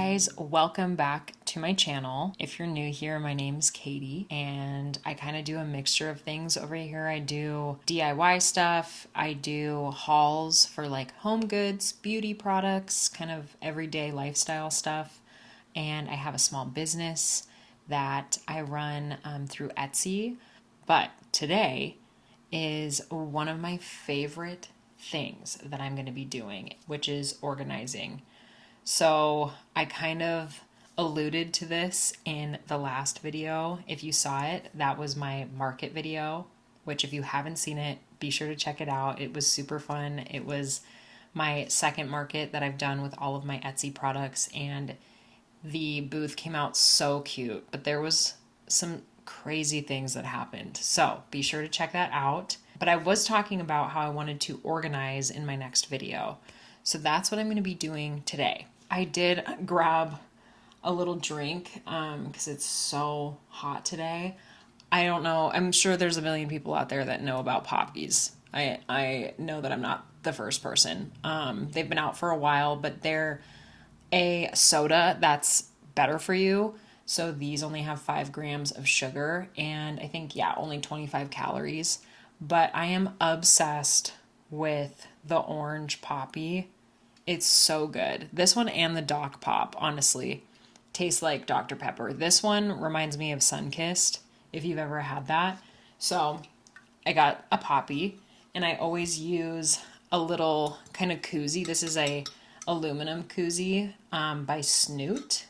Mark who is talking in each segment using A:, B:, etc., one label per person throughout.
A: guys, welcome back to my channel. If you're new here, my name's Katie and I kind of do a mixture of things over here. I do DIY stuff, I do hauls for like home goods, beauty products, kind of everyday lifestyle stuff, and I have a small business that I run through Etsy. But today is one of my favorite things that I'm going to be doing, which is organizing. So I kind of alluded to this in the last video. If you saw it, that was my market video, which if you haven't seen it, be sure to check it out. It was super fun. It was my second market that I've done with all of my Etsy products, and the booth came out so cute, but there was some crazy things that happened. So be sure to check that out. But I was talking about how I wanted to organize in my next video. So that's what I'm going to be doing today. I did grab a little drink because it's so hot today. I don't know. I'm sure there's a million people out there that know about Poppies. I know that I'm not the first person. They've been out for a while, but they're a soda that's better for you. So these only have 5 grams of sugar and I think, yeah, only 25 calories. But I am obsessed with the orange Poppy. It's so good. This one and the Doc Pop, honestly, taste like Dr. Pepper. This one reminds me of Sunkissed, if you've ever had that. So I got a Poppy, and I always use a little kind of koozie. This is a aluminum koozie by Snute.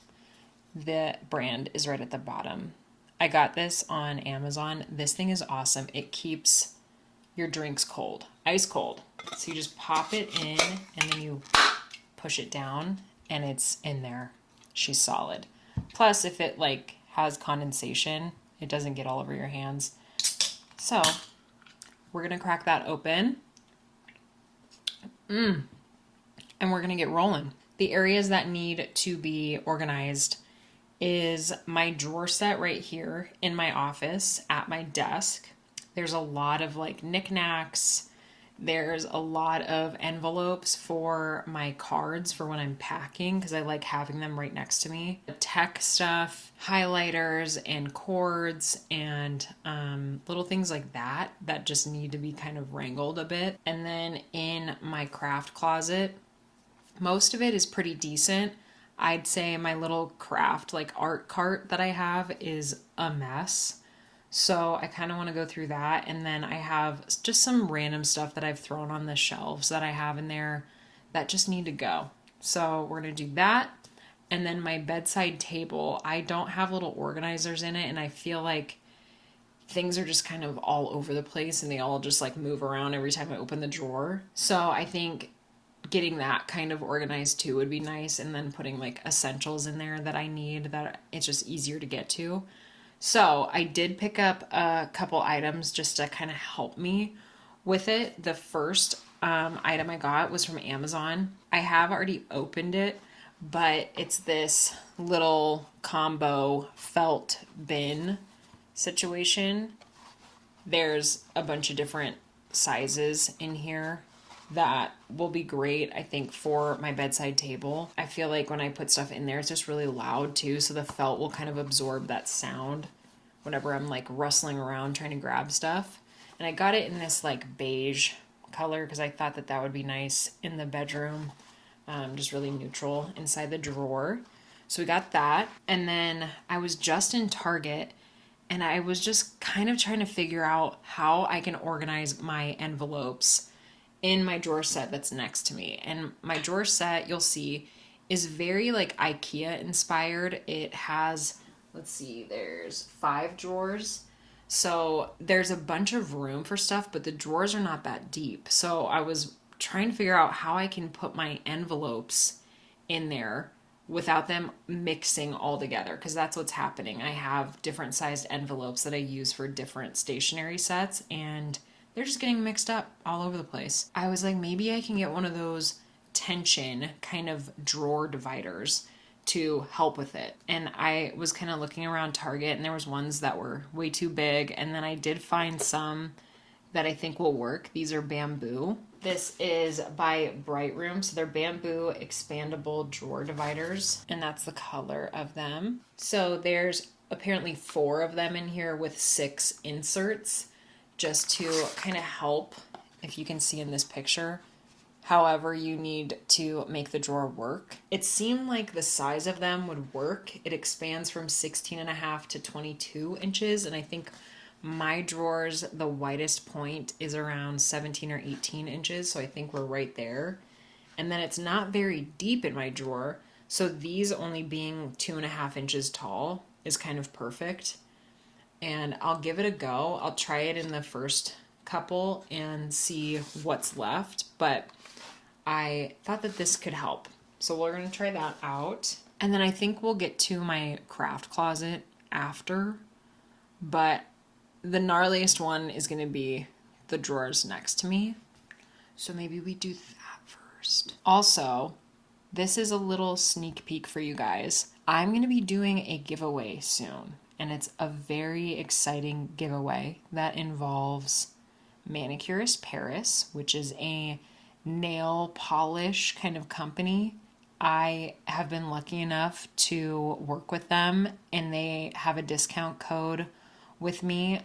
A: The brand is right at the bottom. I got this on Amazon. This thing is awesome. It keeps your drinks cold, ice cold. So you just pop it in and then you push it down and it's in there. She's solid. Plus, if it like has condensation, it doesn't get all over your hands. So we're gonna crack that open. And we're gonna get rolling. The areas that need to be organized is my drawer set right here in my office at my desk. There's a lot of like knickknacks. There's a lot of envelopes for my cards for when I'm packing because I like having them right next to me. Tech stuff, highlighters and cords and little things like that that just need to be kind of wrangled a bit. And then in my craft closet, most of it is pretty decent. I'd say my little craft like art cart that I have is a mess. So I kind of want to go through that. And then I have just some random stuff that I've thrown on the shelves that I have in there that just need to go. So we're going to do that. And then my bedside table, I don't have little organizers in it. And I feel like things are just kind of all over the place and they all just like move around every time I open the drawer. So I think getting that kind of organized too would be nice. And then putting like essentials in there that I need, that it's just easier to get to. So I did pick up a couple items just to kind of help me with it. The first item I got was from Amazon. I have already opened it, but it's this little combo felt bin situation. There's a bunch of different sizes in here that will be great, I think, for my bedside table. I feel like when I put stuff in there, it's just really loud too, so the felt will kind of absorb that sound whenever I'm like rustling around trying to grab stuff. And I got it in this like beige color because I thought that that would be nice in the bedroom, just really neutral inside the drawer. So we got that. And then I was just in Target and I was just kind of trying to figure out how I can organize my envelopes in my drawer set that's next to me. And my drawer set, you'll see, is very like IKEA inspired. It has, let's see, there's 5 drawers. So there's a bunch of room for stuff, but the drawers are not that deep. So I was trying to figure out how I can put my envelopes in there without them mixing all together, because that's what's happening. I have different sized envelopes that I use for different stationery sets, and they're just getting mixed up all over the place. I was like, maybe I can get one of those tension kind of drawer dividers to help with it. And I was kind of looking around Target and there was ones that were way too big. And then I did find some that I think will work. These are bamboo. This is by Brightroom. So they're bamboo expandable drawer dividers, and that's the color of them. So there's apparently 4 of them in here with 6 inserts just to kind of help, if you can see in this picture, however you need to make the drawer work. It seemed like the size of them would work. It expands from 16.5 to 22 inches, and I think my drawers, the widest point is around 17 or 18 inches, so I think we're right there. And then it's not very deep in my drawer, so these only being 2.5 inches tall is kind of perfect. And I'll give it a go. I'll try it in the first couple and see what's left, but I thought that this could help. So we're going to try that out. And then I think we'll get to my craft closet after, but the gnarliest one is going to be the drawers next to me. So maybe we do that first. Also, this is a little sneak peek for you guys. I'm going to be doing a giveaway soon, and it's a very exciting giveaway that involves Manicurist Paris, which is a nail polish kind of company. I have been lucky enough to work with them, and they have a discount code with me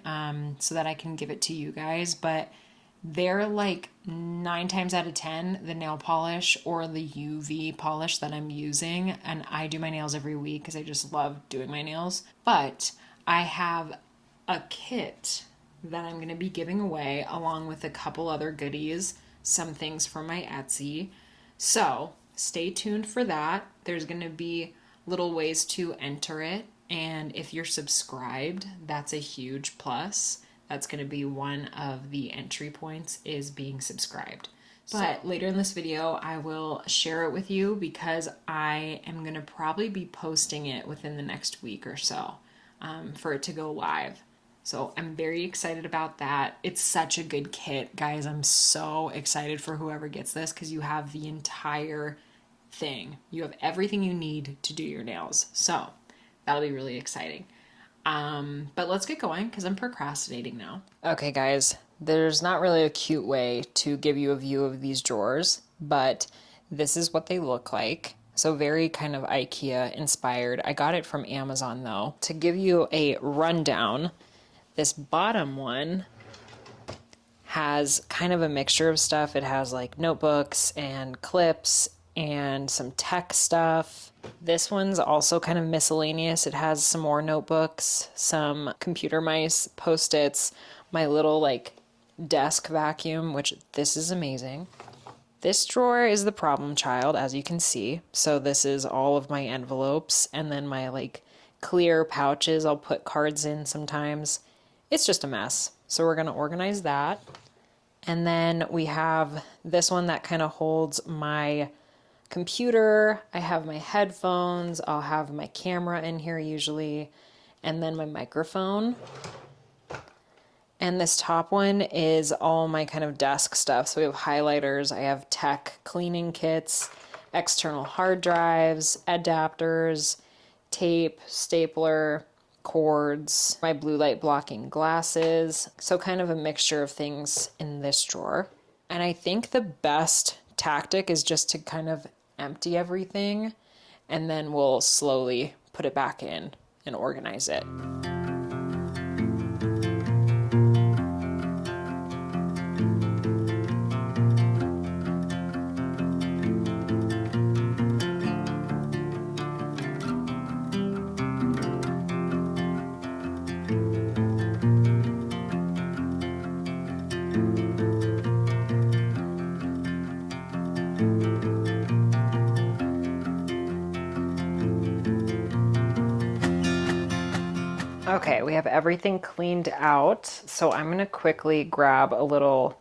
A: so that I can give it to you guys. But they're like 9 times out of 10 the nail polish or the UV polish that I'm using. And I do my nails every week because I just love doing my nails. But I have a kit that I'm going to be giving away along with a couple other goodies, some things from my Etsy. So stay tuned for that. There's going to be little ways to enter it. And if you're subscribed, that's a huge plus. That's going to be one of the entry points, is being subscribed. But later in this video, I will share it with you because I am going to probably be posting it within the next week or so for it to go live. So I'm very excited about that. It's such a good kit, guys. I'm so excited for whoever gets this because you have the entire thing. You have everything you need to do your nails. So that'll be really exciting. But let's get going because I'm procrastinating now. Okay, guys, there's not really a cute way to give you a view of these drawers, but this is what they look like. So very kind of IKEA inspired. I got it from Amazon though. To give you a rundown, this bottom one has kind of a mixture of stuff. It has like notebooks and clips and some tech stuff. This one's also kind of miscellaneous. It has some more notebooks, some computer mice, post-its, my little like desk vacuum, which this is amazing. This drawer is the problem child, as you can see. So this is all of my envelopes and then my like clear pouches I'll put cards in sometimes. It's just a mess. So we're going to organize that. And then we have this one that kind of holds my computer. I have my headphones. I'll have my camera in here usually, and then my microphone. And this top one is all my kind of desk stuff. So we have highlighters, I have tech cleaning kits, external hard drives, adapters, tape, stapler, cords, my blue light blocking glasses. So kind of a mixture of things in this drawer. And I think the best tactic is just to kind of empty everything, and then we'll slowly put it back in and organize it. Okay, we have everything cleaned out, so I'm going to quickly grab a little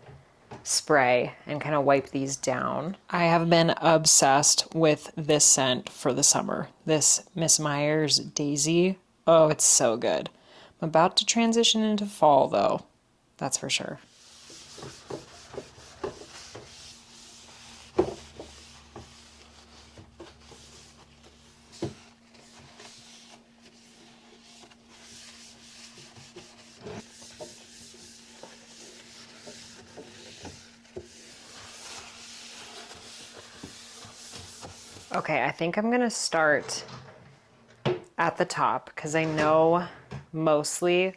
A: spray and kind of wipe these down. I have been obsessed with this scent for the summer. This Miss Meyer's Daisy. Oh, it's so good. I'm about to transition into fall though. That's for sure. Okay, I think I'm gonna start at the top because I know mostly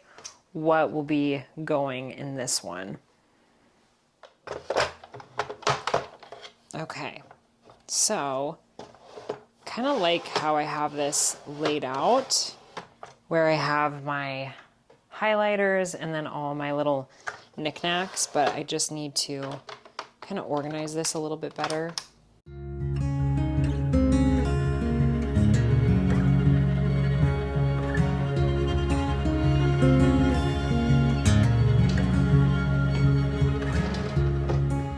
A: what will be going in this one. Okay, so kind of like how I have this laid out, where I have my highlighters and then all my little knickknacks, but I just need to kind of organize this a little bit better.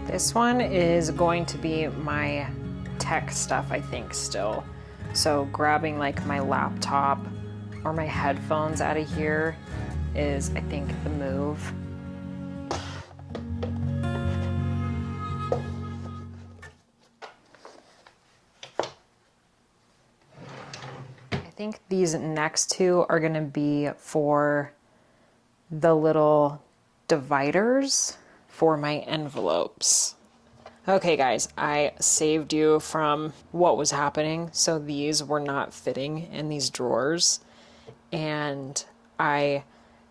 A: This one is going to be my tech stuff, I think, still. So grabbing like my laptop or my headphones out of here is, I think, the move. I think these next two are gonna be for the little dividers for my envelopes. Okay guys, I saved you from what was happening. So these were not fitting in these drawers, and I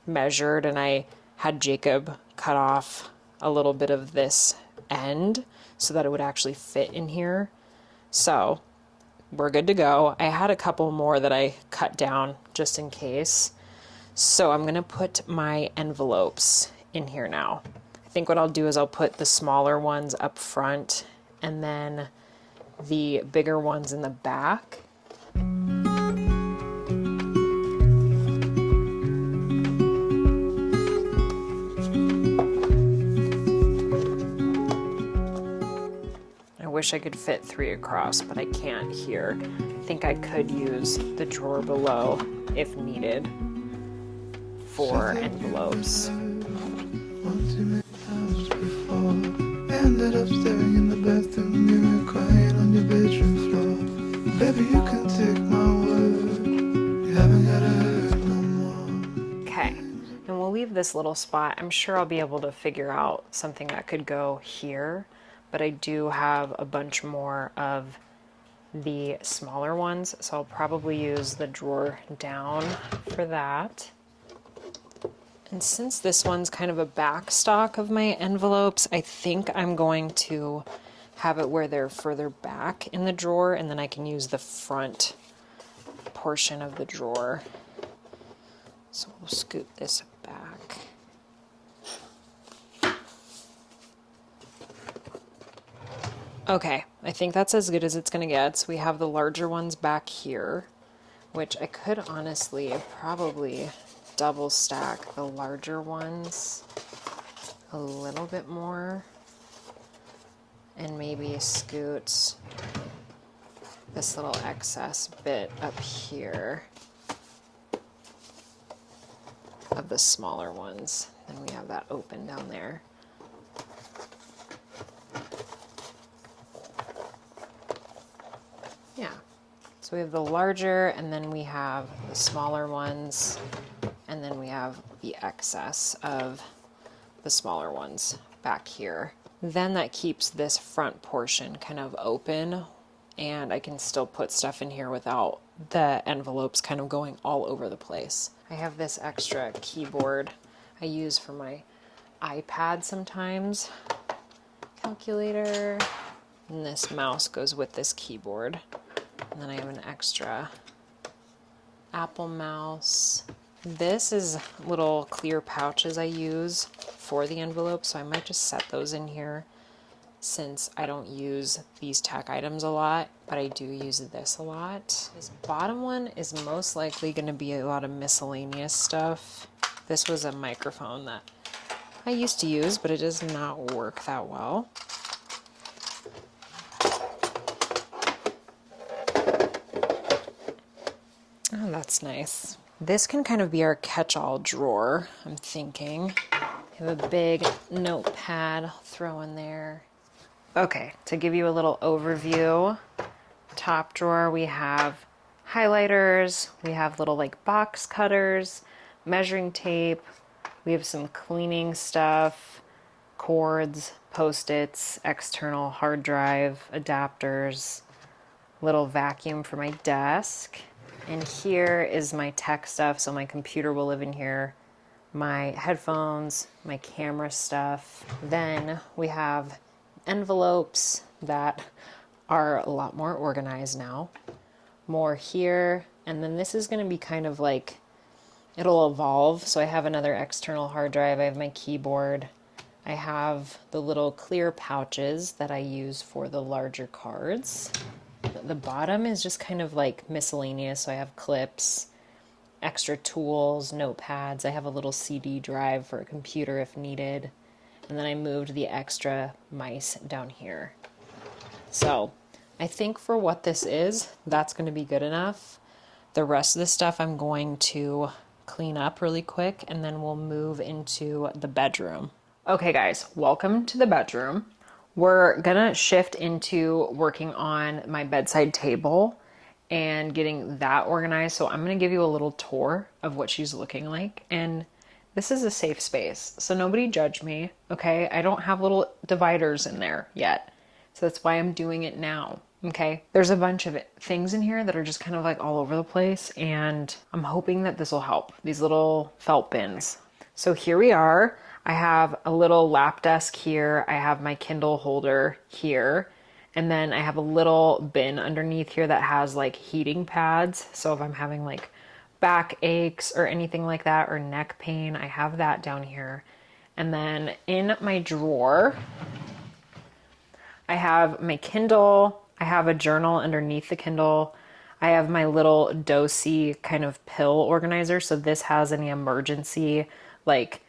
A: measured and I had Jacob cut off a little bit of this end so that it would actually fit in here. So we're good to go. I had a couple more that I cut down just in case. So I'm gonna put my envelopes in here now. I think what I'll do is I'll put the smaller ones up front and then the bigger ones in the back. I wish I could fit 3 across, but I can't here. I think I could use the drawer below if needed for envelopes. Ended up staring in the bathroom mirror, crying on your bedroom floor. Baby, you can take my word. You haven't gotta hurt no more. Okay, and we'll leave this little spot. I'm sure I'll be able to figure out something that could go here, but I do have a bunch more of the smaller ones, so I'll probably use the drawer down for that. And since this one's kind of a back stock of my envelopes, I think I'm going to have it where they're further back in the drawer, and then I can use the front portion of the drawer. So we'll scoot this back. Okay, I think that's as good as it's gonna get. So we have the larger ones back here, which I could honestly probably double stack the larger ones a little bit more and maybe scoot this little excess bit up here of the smaller ones. Then we have that open down there. Yeah, so we have the larger and then we have the smaller ones, and then we have the excess of the smaller ones back here. Then that keeps this front portion kind of open, and I can still put stuff in here without the envelopes kind of going all over the place. I have this extra keyboard I use for my iPad sometimes. Calculator. And this mouse goes with this keyboard. And then I have an extra Apple mouse. This is little clear pouches I use for the envelope, so I might just set those in here since I don't use these tack items a lot, but I do use this a lot. This bottom one is most likely going to be a lot of miscellaneous stuff. This was a microphone that I used to use, but it does not work that well. Oh, that's nice. This can kind of be our catch-all drawer, I'm thinking. I have a big notepad I'll throw in there. Okay, to give you a little overview, top drawer we have highlighters, we have little like box cutters, measuring tape, we have some cleaning stuff, cords, post-its, external hard drive, adapters, little vacuum for my desk. And here is my tech stuff. So my computer will live in here, my headphones, my camera stuff. Then we have envelopes that are a lot more organized now. More here. And then this is going to be kind of like, it'll evolve. So I have another external hard drive. I have my keyboard. I have the little clear pouches that I use for the larger cards. The bottom is just kind of like miscellaneous. So I have clips, extra tools, notepads. I have a little CD drive for a computer if needed. And then I moved the extra mice down here. So I think for what this is, that's going to be good enough. The rest of the stuff I'm going to clean up really quick, and then we'll move into the bedroom. Okay guys, welcome to the bedroom. We're gonna shift into working on my bedside table and getting that organized. So I'm gonna give you a little tour of what she's looking like. And this is a safe space, so nobody judge me, okay? I don't have little dividers in there yet. So that's why I'm doing it now, okay? There's a bunch of things in here that are just kind of like all over the place, and I'm hoping that this will help. These little felt bins. So here we are. I have a little lap desk here. I have my Kindle holder here. And then I have a little bin underneath here that has like heating pads. So if I'm having like back aches or anything like that, or neck pain, I have that down here. And then in my drawer, I have my Kindle. I have a journal underneath the Kindle. I have my little Dosey kind of pill organizer. So this has any emergency, like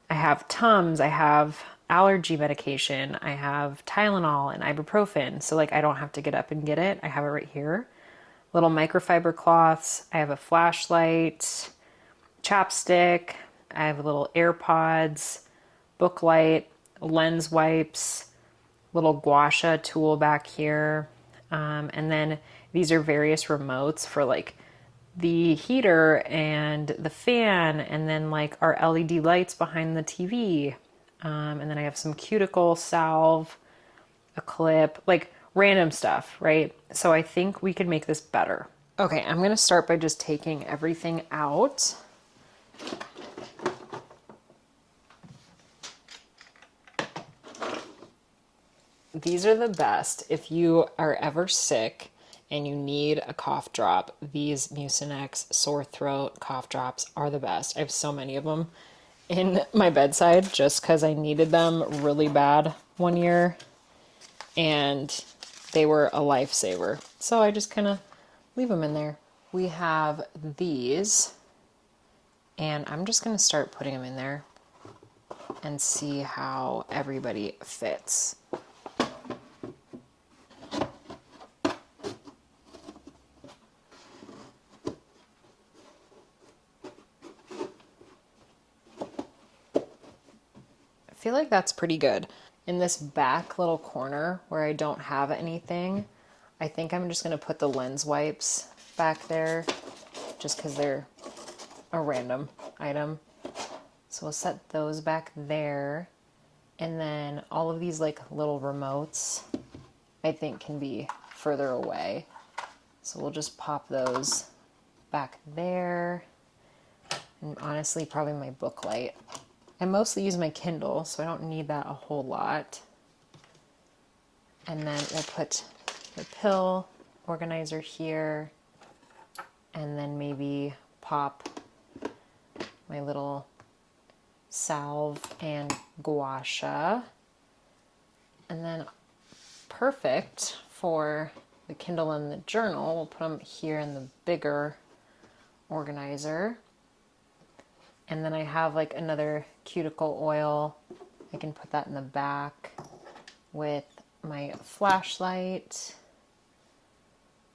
A: I have Tums, I have allergy medication, I have Tylenol and ibuprofen. So like I don't have to get up and get it. I have it right here. Little microfiber cloths. I have a flashlight, chapstick. I have little AirPods, book light, lens wipes, little gua sha tool back here. And then these are various remotes for like the heater and the fan, and then like our LED lights behind the TV. And then I have some cuticle salve, a clip, like random stuff, right? So I think we could make this better. Okay, I'm gonna start by just taking everything out. These are the best if you are ever sick and you need a cough drop. These Mucinex sore throat cough drops are the best. I have so many of them in my bedside just because I needed them really bad one year, and they were a lifesaver. So I just kind of leave them in there. We have these, and I'm just going to start putting them in there and see how everybody fits. I feel like that's pretty good. In this back little corner where I don't have anything, I think I'm just going to put the lens wipes back there just because they're a random item. So we'll set those back there. And then all of these like little remotes I think can be further away. So we'll just pop those back there. And honestly, probably my book light. I mostly use my Kindle, so I don't need that a whole lot. And then we'll put the pill organizer here, and then maybe pop my little salve and gua sha. And then perfect for the Kindle and the journal, we'll put them here in the bigger organizer. And then I have like another cuticle oil. I can put that in the back with my flashlight.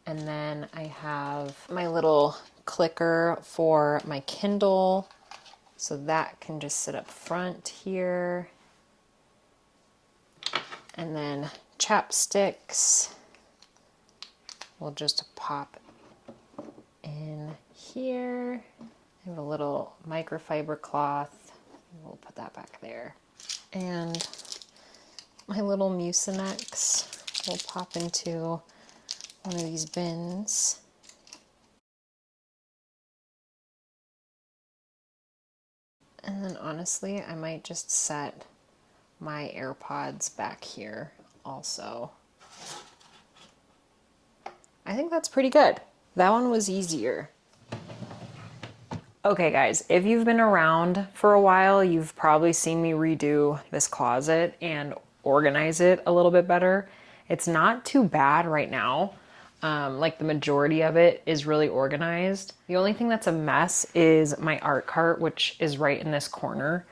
A: And then I have my little clicker for my Kindle. So that can just sit up front here. And then chapsticks. We'll just pop in here. I have a little microfiber cloth. We'll put that back there. And my little Mucinex will pop into one of these bins. And then honestly, I might just set my AirPods back here also. I think that's pretty good. That one was easier. Okay guys, if you've been around for a while, you've probably seen me redo this closet and organize it a little bit better. It's not too bad right now. Like the majority of it is really organized. The only thing that's a mess is my art cart, which is right in this corner.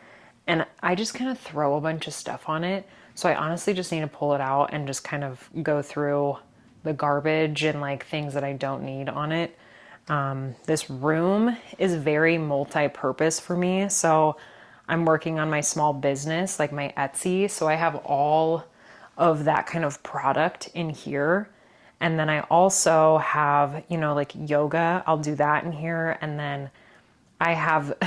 A: And I just kind of throw a bunch of stuff on it. So I honestly just need to pull it out and just kind of go through the garbage and like things that I don't need on it. This room is very multi-purpose for me. So I'm working on my small business, like my Etsy. So I have all of that kind of product in here. And then I also have, you know, like yoga, I'll do that in here. And then I have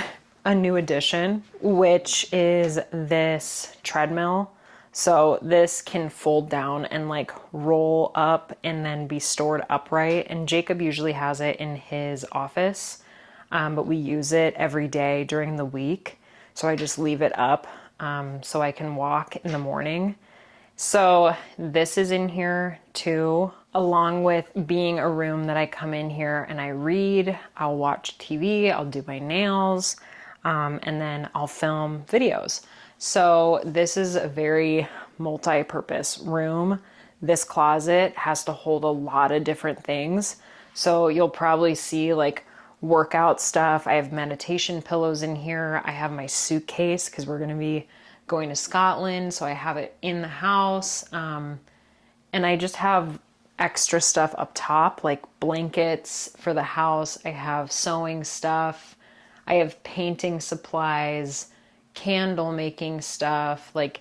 A: a new addition, which is this treadmill. So this can fold down and like roll up and then be stored upright. And Jacob usually has it in his office, but we use it every day during the week. So I just leave it up so I can walk in the morning. So this is in here too, along with being a room that I come in here and I read, I'll watch TV, I'll do my nails, and then I'll film videos. So this is a very multi-purpose room. This closet has to hold a lot of different things. So you'll probably see like workout stuff. I have meditation pillows in here. I have my suitcase because we're going to be going to Scotland. So I have it in the house. And I just have extra stuff up top, like blankets for the house. I have sewing stuff. I have painting supplies, candle making stuff, like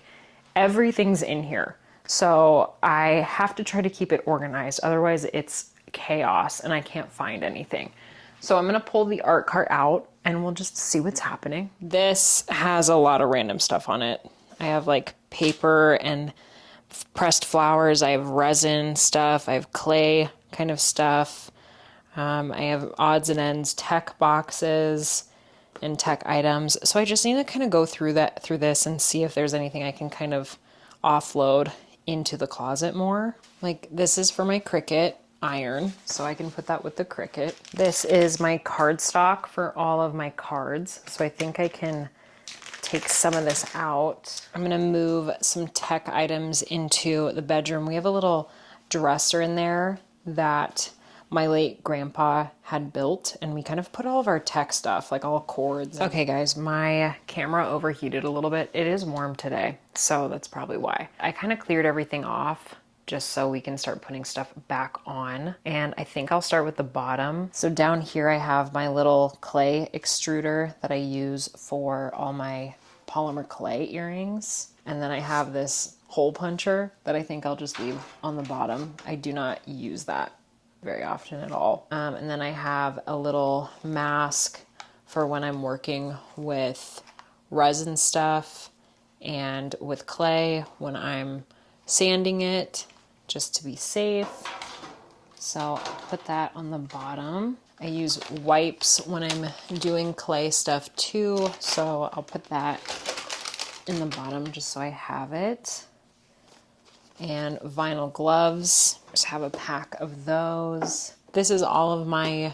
A: everything's in here. So I have to try to keep it organized. Otherwise it's chaos and I can't find anything. So I'm going to pull the art cart out and we'll just see what's happening. This has a lot of random stuff on it. I have like paper and pressed flowers. I have resin stuff. I have clay kind of stuff. I have odds and ends tech boxes and tech items. So I just need to kind of go through this and see if there's anything I can kind of offload into the closet more. Like this is for my Cricut iron, so I can put that with the Cricut. This is my cardstock for all of my cards. So I think I can take some of this out. I'm gonna move some tech items into the bedroom. We have a little dresser in there that my late grandpa had built, and we kind of put all of our tech stuff, like all cords. Okay guys, my camera overheated a little bit. It is warm today, so that's probably why. I kind of cleared everything off just so we can start putting stuff back on. And I think I'll start with the bottom. So down here I have my little clay extruder that I use for all my polymer clay earrings. And then I have this hole puncher that I think I'll just leave on the bottom. I do not use that very often at all. And then I have a little mask for when I'm working with resin stuff and with clay when I'm sanding it, just to be safe. So I'll put that on the bottom. I use wipes when I'm doing clay stuff too, so I'll put that in the bottom just so I have it. And vinyl gloves, just have a pack of those. This is all of my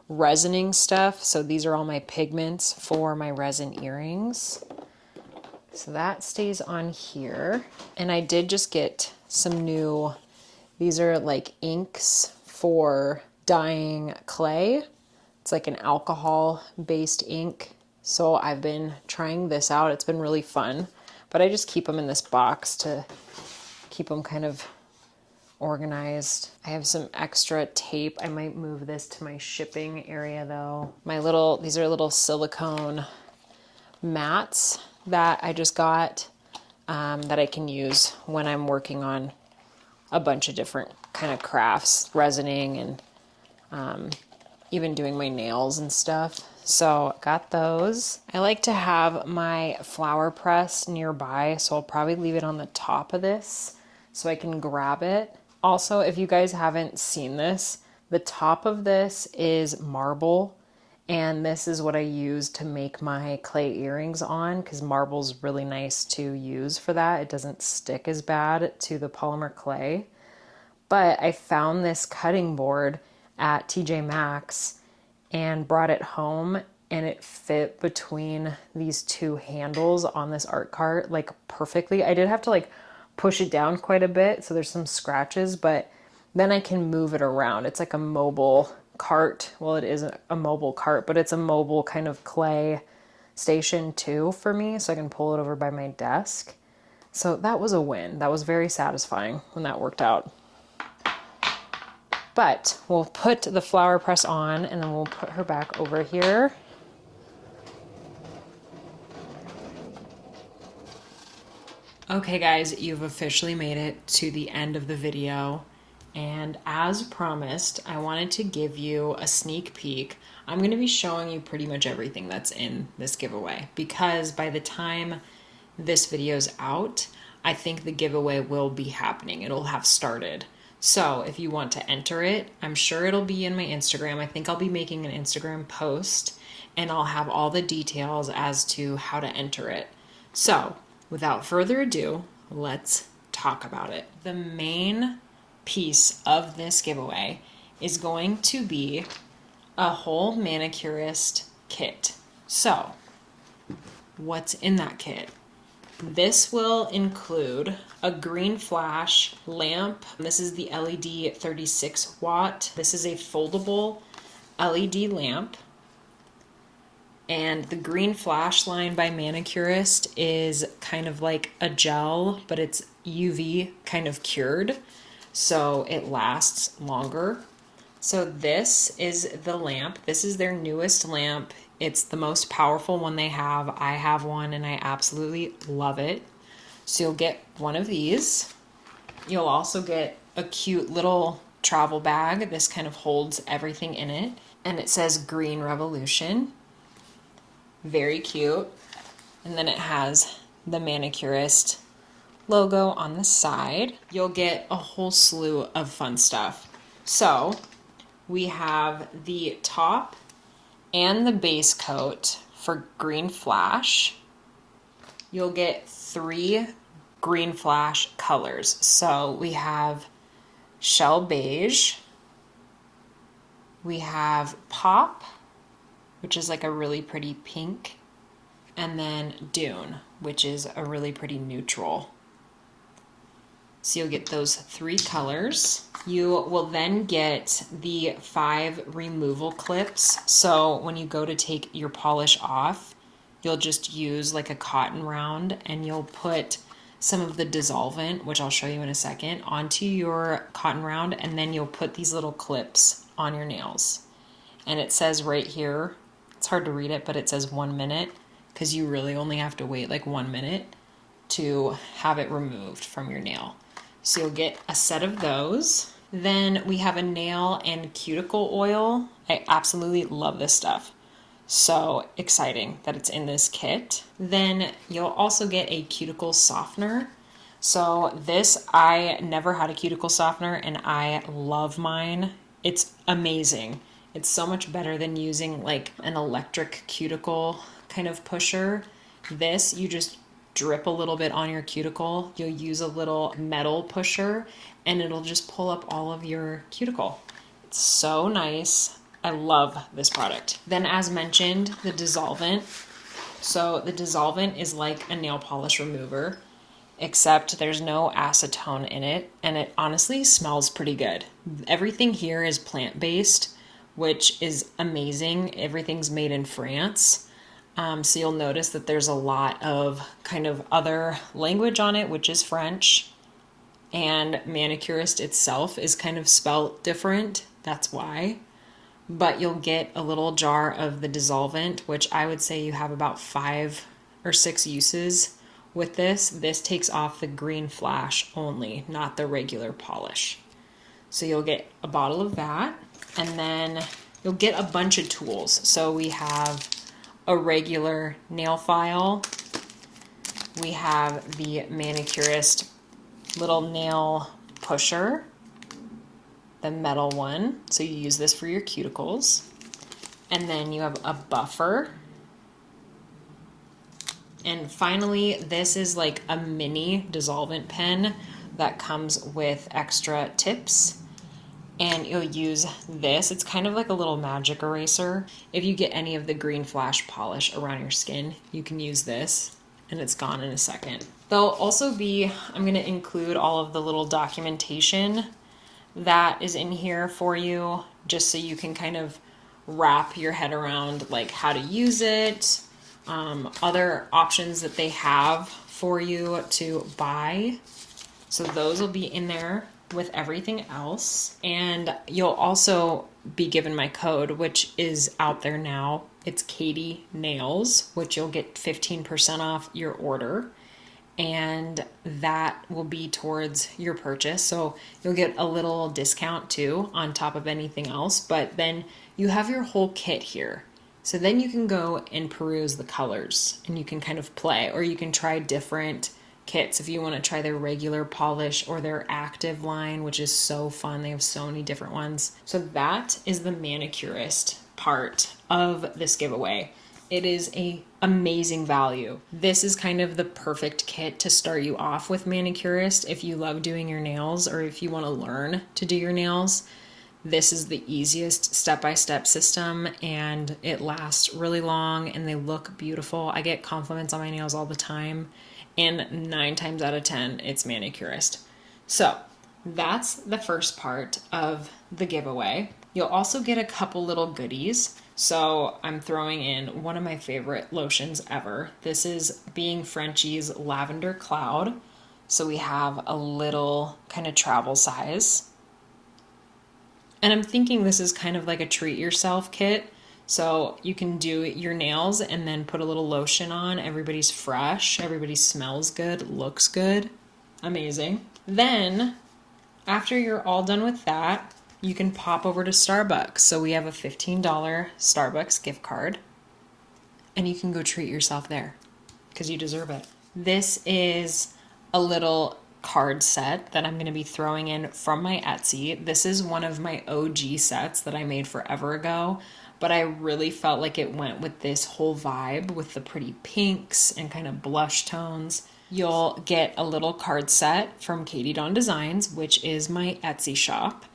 A: resining stuff. So these are all my pigments for my resin earrings. So that stays on here. And I did just get some new, these are like inks for dyeing clay. It's like an alcohol-based ink. So I've been trying this out. It's been really fun, but I just keep them in this box to keep them kind of organized. I have some extra tape. I might move this to my shipping area though. These are little silicone mats that I just got that I can use when I'm working on a bunch of different kind of crafts, resining and even doing my nails and stuff. So got those. I like to have my flower press nearby, so I'll probably leave it on the top of this so I can grab it Also, if you guys haven't seen this, the top of this is marble, and this is what I use to make my clay earrings on, because marble's really nice to use for that. It doesn't stick as bad to the polymer clay. But I found this cutting board at TJ Maxx and brought it home, and it fit between these two handles on this art cart like perfectly. I did have to like push it down quite a bit, so there's some scratches, but then I can move it around. It's like a mobile cart. Well, it isn't a mobile cart, but it's a mobile kind of clay station too for me, so I can pull it over by my desk. So that was a win. That was very satisfying when that worked out. But we'll put the flower press on, and then we'll put her back over here. Okay guys, you've officially made it to the end of the video. And as promised, I wanted to give you a sneak peek. I'm going to be showing you pretty much everything that's in this giveaway, because by the time this video's out, I think the giveaway will be happening. It'll have started. So if you want to enter it, I'm sure it'll be in my Instagram. I think I'll be making an Instagram post, and I'll have all the details as to how to enter it. So without further ado, let's talk about it. The main piece of this giveaway is going to be a whole manicurist kit. So what's in that kit? This will include a green flash lamp. This is the LED 36 watt. This is a foldable LED lamp. And the green flash line by Manicurist is kind of like a gel, but it's UV kind of cured, so it lasts longer. So this is the lamp. This is their newest lamp. It's the most powerful one they have. I have one and I absolutely love it. So you'll get one of these. You'll also get a cute little travel bag. This kind of holds everything in it. And it says Green Revolution. Very cute. And then it has the Manicurist logo on the side. You'll get a whole slew of fun stuff. So we have the top and the base coat for Green Flash. You'll get 3 Green Flash colors. So we have Shell Beige, we have Pop, which is like a really pretty pink, and then Dune, which is a really pretty neutral. So you'll get those 3 colors. You will then get the 5 removal clips. So when you go to take your polish off, you'll just use like a cotton round, and you'll put some of the dissolvent, which I'll show you in a second, onto your cotton round, and then you'll put these little clips on your nails. And it says right here, it's hard to read it, but it says 1 minute, because you really only have to wait like 1 minute to have it removed from your nail. So you'll get a set of those. Then we have a nail and cuticle oil. I absolutely love this stuff. So exciting that it's in this kit. Then you'll also get a cuticle softener. So this, I never had a cuticle softener and I love mine. It's amazing. It's so much better than using like an electric cuticle kind of pusher. This, you just drip a little bit on your cuticle. You'll use a little metal pusher and it'll just pull up all of your cuticle. It's so nice. I love this product. Then as mentioned, the dissolvent. So the dissolvent is like a nail polish remover, except there's no acetone in it, and it honestly smells pretty good. Everything here is plant-based, which is amazing. Everything's made in France. So you'll notice that there's a lot of kind of other language on it, which is French. And Manicurist itself is kind of spelt different. That's why. But you'll get a little jar of the dissolvent, which I would say you have about 5 or 6 uses with this. This takes off the green flash only, not the regular polish. So you'll get a bottle of that, and then you'll get a bunch of tools. So we have a regular nail file. We have the Manicurist little nail pusher. the metal one. So you use this for your cuticles. And then you have a buffer. And finally, this is like a mini dissolvent pen that comes with extra tips. And you'll use this. It's kind of like a little magic eraser. If you get any of the green flash polish around your skin, you can use this and it's gone in a second. There'll also be, I'm gonna include all of the little documentation that is in here for you, just so you can kind of wrap your head around like how to use it, other options that they have for you to buy. So those will be in there with everything else. And you'll also be given my code, which is out there now. It's Katie Nails, which you'll get 15% off your order. And that will be towards your purchase. So you'll get a little discount too on top of anything else. But then you have your whole kit here. So then you can go and peruse the colors and you can kind of play, or you can try different kits if you want to try their regular polish or their active line, which is so fun. They have so many different ones. So that is the manicurist part of this giveaway. It is a amazing value. This is kind of the perfect kit to start you off with manicurist if you love doing your nails or if you want to learn to do your nails. This is the easiest step-by-step system and it lasts really long and they look beautiful. I get compliments on my nails all the time. And 9 times out of 10, it's manicurist. So that's the first part of the giveaway. You'll also get a couple little goodies. So I'm throwing in one of my favorite lotions ever. This is Being Frenchie's Lavender Cloud. So we have a little kind of travel size. And I'm thinking this is kind of like a treat yourself kit. So you can do your nails and then put a little lotion on. Everybody's fresh. Everybody smells good, looks good. Amazing. Then after you're all done with that, you can pop over to Starbucks. So we have a $15 Starbucks gift card and you can go treat yourself there because you deserve it. This is a little card set that I'm going to be throwing in from my Etsy. This is one of my OG sets that I made forever ago. But I really felt like it went with this whole vibe with the pretty pinks and kind of blush tones. You'll get a little card set from Katie Dawn Designs, which is my Etsy shop.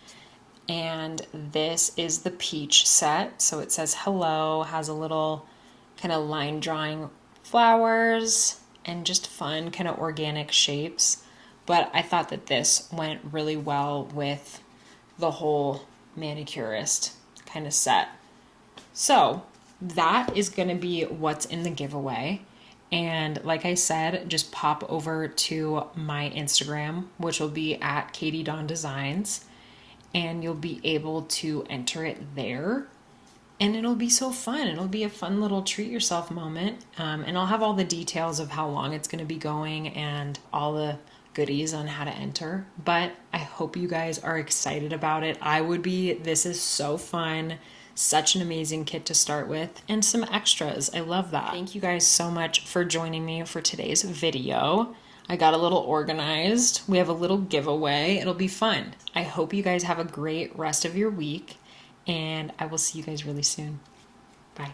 A: And this is the peach set. So it says hello, has a little kind of line drawing flowers and just fun kind of organic shapes. But I thought that this went really well with the whole manicurist kind of set. So that is going to be what's in the giveaway. And like I said, just pop over to my Instagram, which will be at Katie Dawn Designs, and you'll be able to enter it there. And it'll be so fun. It'll be a fun little treat yourself moment. And I'll have all the details of how long it's going to be going and all the goodies on how to enter. But I hope you guys are excited about it. I would be. This is so fun. Such an amazing kit to start with and some extras. I love that. Thank you guys so much for joining me for today's video. I got a little organized. We have a little giveaway. It'll be fun. I hope you guys have a great rest of your week and I will see you guys really soon. Bye.